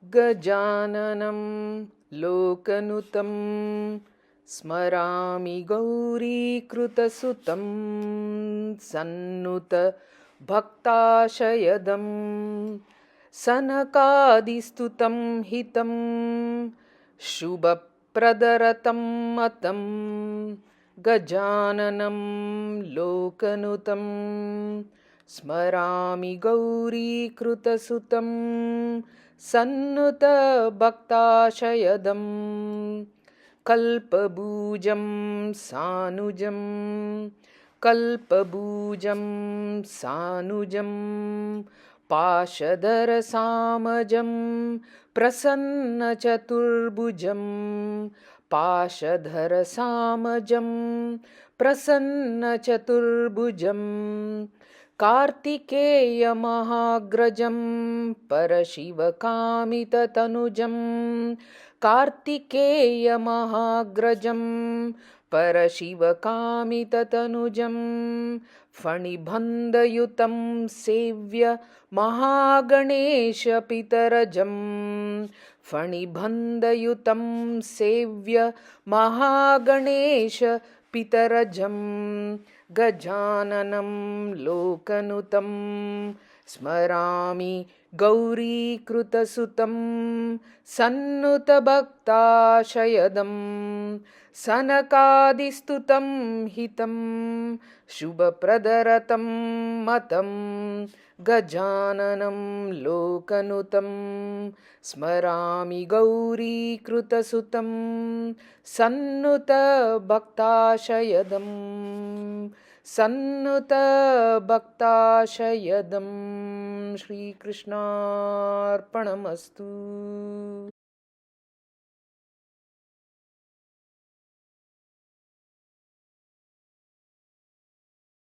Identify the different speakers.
Speaker 1: गजाननं लोकनुतं स्मरामि गौरीकृतसुतं सन्नुत भक्ताशयदं सनकादिस्तुतं हितं शुभप्रदरतं मतं गजाननं लोकनुतं स्मरामि गौरीकृतसुतं सन्नुत भक्ताशयदं कल्पबूजं सानुजं कल्पबूजं सानुजं पाशधरसामजं प्रसन्नचतुर्भुजं पाशधरसामजं प्रसन्नचतुर्भुजं कार्तिकेयमहाग्रजं परशिवकामिततनुजं कार्तिकेयमहाग्रजं परशिवकामिततनुजं फणिबन्धयुतं सेव्य महागणेशपितरजं फणिबन्धयुतं सेव्य महागणेशपितरजं गजाननं लोकनुतं स्मरामि गौरीकृतसुतं सन्नुतभक्ताशयदं सनकादिस्तुतं हितं शुभप्रदरतं मतं गजाननं लोकनुतं स्मरामि गौरीकृतसुतं सन्नुतभक्ताशयदं सन्नुतभक्ताशयदं। श्रीकृष्णार्पणमस्तु।